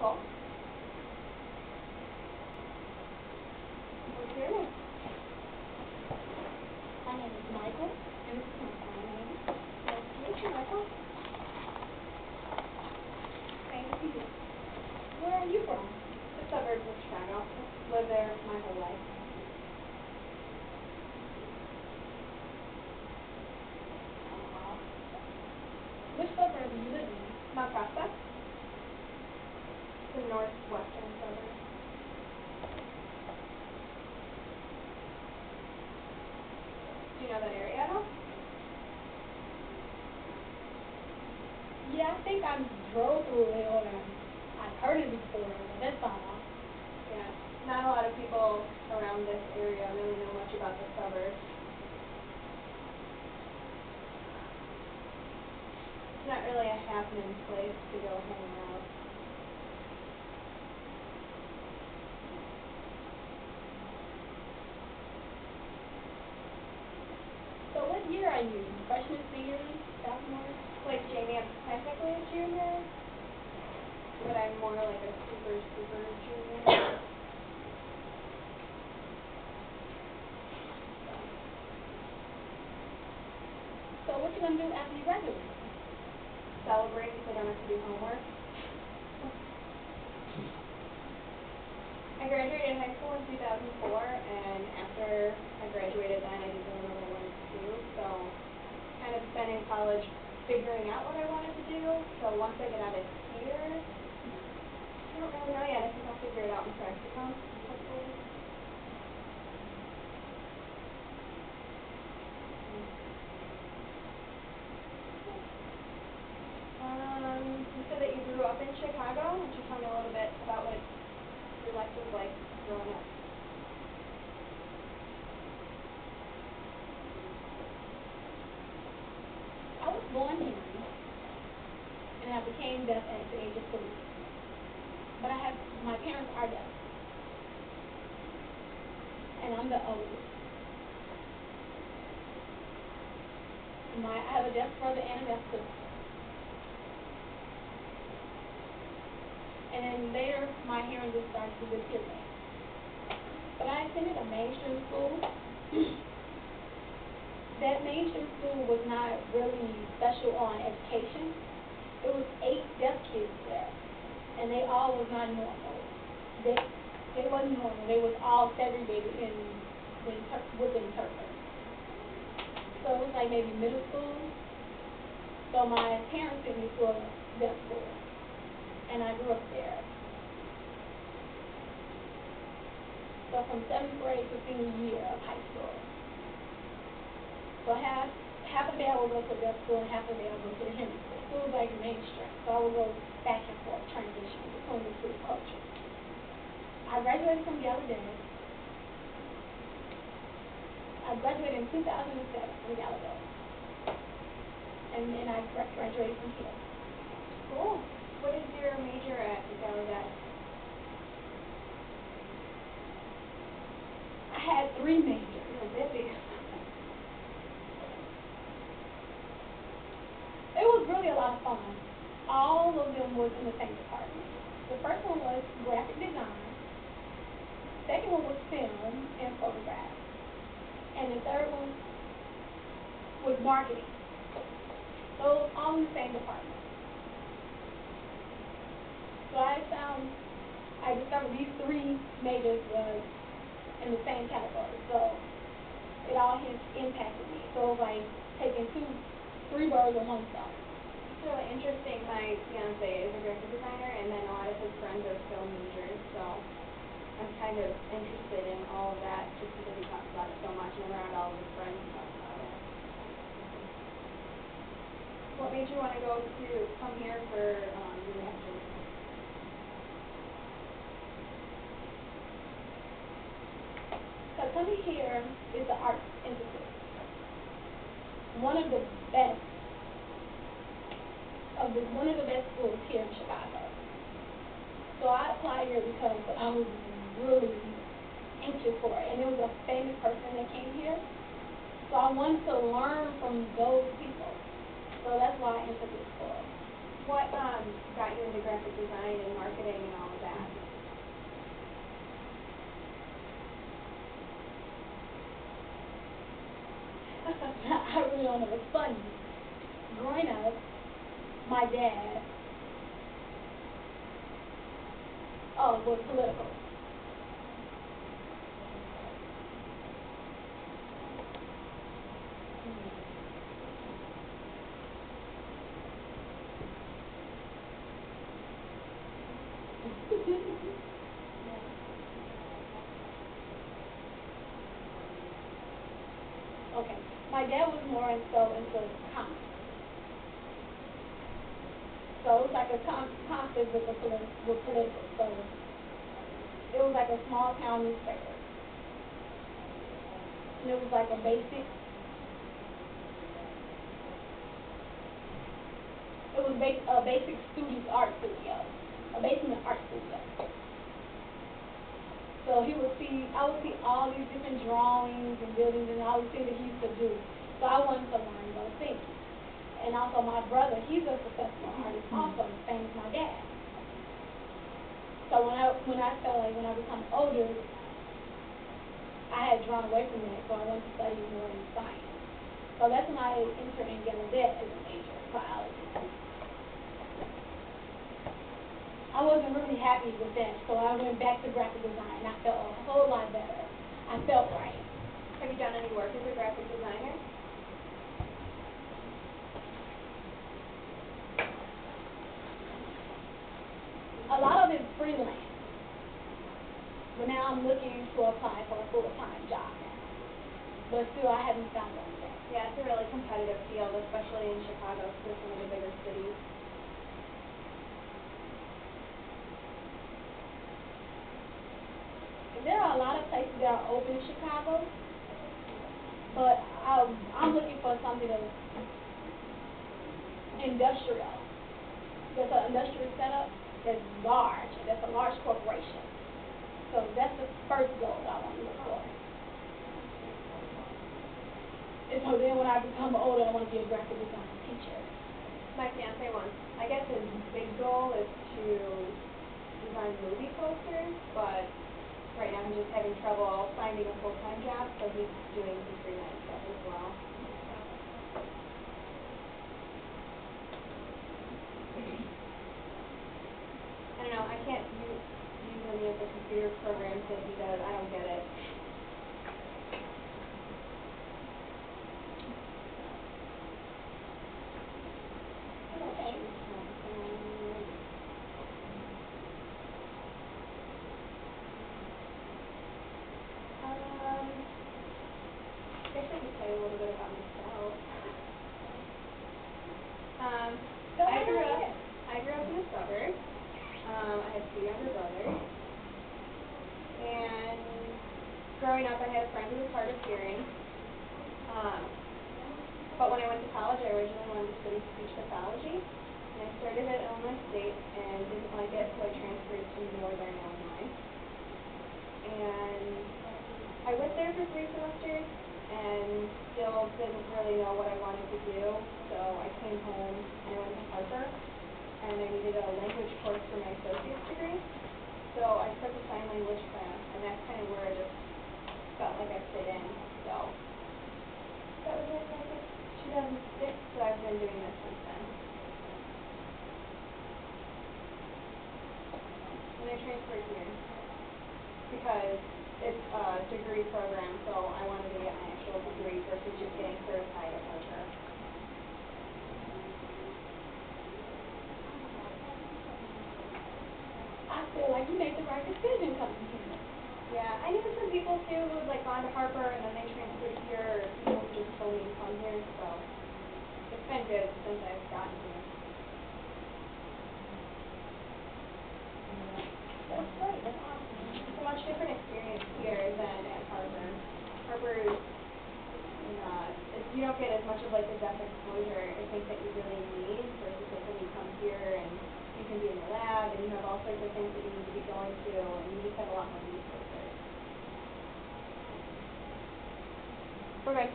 Micheal. What's your name? My name is Michael, and this is my family name. Nice to meet you, Michael. Same to you. Where are you from? The suburbs of Chicago. Lived there my whole life. Which suburb do you live in? Mount Prospect. The northwestern suburb. Do you know that area at all? Yeah, I think I drove through it or I've heard it before, but that's all. Yeah. Not a lot of people around this area really know much about the suburbs. It's not really a happening place to go hang out. So what year are you? Freshman, senior, sophomore? Like Jamie, I'm technically a junior, but I'm more like a super junior. So what you gonna do after you graduate? Celebrate because I don't have to do homework. I graduated high school in 2004, and after I graduated then, I didn't really know what I wanted to do, so kind of spent in college figuring out what I wanted to do. So once I get out of here, I don't really know yet. I think I'll figure it out in practicum, hopefully. You said that you grew up in Chicago. Why don't you tell me a little bit about what your life was like growing up? I was born here, and I became deaf at the age of 3. But my parents are deaf, and I'm the oldest. I have a deaf brother and a deaf sister. And then later, my hearing just started to deteriorate. But I attended a mainstream school. That mainstream school was not really special on education. It was 8 deaf kids there, and they all was not normal. They wasn't normal. They was all segregated with interpreters. So it was like maybe middle school. So my parents sent me to a deaf school, and I grew up there. So from 7th grade to senior year of high school. So half a day I would go to deaf school and half a day I would go to the hearing school. So it was like mainstream. So I would go back and forth, transition between the two cultures. I graduated from Gallaudet. I graduated in 2007 from Gallaudet. And then I graduated from here. Cool. What is your major at Gallaudet? I had 3 majors. You're busy. It was really a lot of fun. All of them was in the same department. The first one was graphic design. Second one was film and photograph. And the third one was marketing. So all in the same department. So I discovered these 3 majors was in the same category. So it all impacted me. So it was like taking 3 birds with 1 stone. It's really interesting. My fiance is a graphic designer, and then a lot of his friends are film majors, so I'm kind of interested in all of that just because he talks about it so much, and around all of his friends he talks about it. What made you want to come here for your master's? So coming here is the Arts Institute. One of the best schools here in Chicago. So I applied here because I was really anxious for it, and it was a famous person that came here. So I wanted to learn from those people. So that's why I entered this school. What got you into graphic design and marketing and all of that? I really don't know. It's funny. Growing up, my dad was political. Okay, my dad was more into comics. So it was like a conflict with political. So it was like a small town newspaper. And it was like a basic. It was a basic student art studio, a basement art studio. So I would see all these different drawings and buildings and all the things that he used to do. So I wanted to learn those things. And also my brother, he's a successful artist, also same as my dad. So when I felt like when I become older, I had drawn away from that, so I went to study more in science. So that's when I entered in yellow that as a major, biology. I wasn't really happy with that, so I went back to graphic design, and I felt a whole lot better. I felt right. Have you done any work as a graphic designer? A lot of it is freelance, but now I'm looking to apply for a full-time job now. But still, I haven't found one yet. Yeah, it's a really competitive field, especially in Chicago, because it's one of the bigger cities. There are a lot of places that are open in Chicago, but I'm looking for something that's industrial. That's an industrial setup that's large, that's a large corporation. So that's the first goal I want to look for. And so then when I become older, I want to be a graphic design teacher. My fiance wants, I guess his big goal is to design movie posters, but right now he's just having trouble finding a full-time job, so he's doing some freelance stuff as well. I don't know, I can't use any of the computer programs that he does. I don't get it. Okay. I guess I could tell you a little bit about myself. I grew up in the suburbs. I had 2 younger brothers. And growing up, I had a friend who was hard of hearing. But when I went to college, I originally wanted to study speech pathology. And I started at Illinois State and didn't like it, so I transferred to Northern Illinois. And I went there for 3 semesters and still didn't really know what I wanted to do. So I came home and I went to Harper, and I needed a language course for my associate's degree. So I took a sign language class, and that's kind of where I just felt like I fit in. So that was in, I think, 2006, so I've been doing this since then. And I transferred here because it's a degree program, so I wanted to get my actual degree versus just getting certified at Harper. I feel like you made the right decision coming here. Yeah, I knew some people too who had gone to Harper and then they transferred here, or people who just told me to come here, so it's been good since I've gotten here. That's great. That's awesome. It's a much different experience here than at Harper. Harper is, you don't get as much of the deaf exposure I think that you really need versus when you come here and you can be in the lab and you have all sorts of things that you need to be going to and you just have a lot more resources. Okay.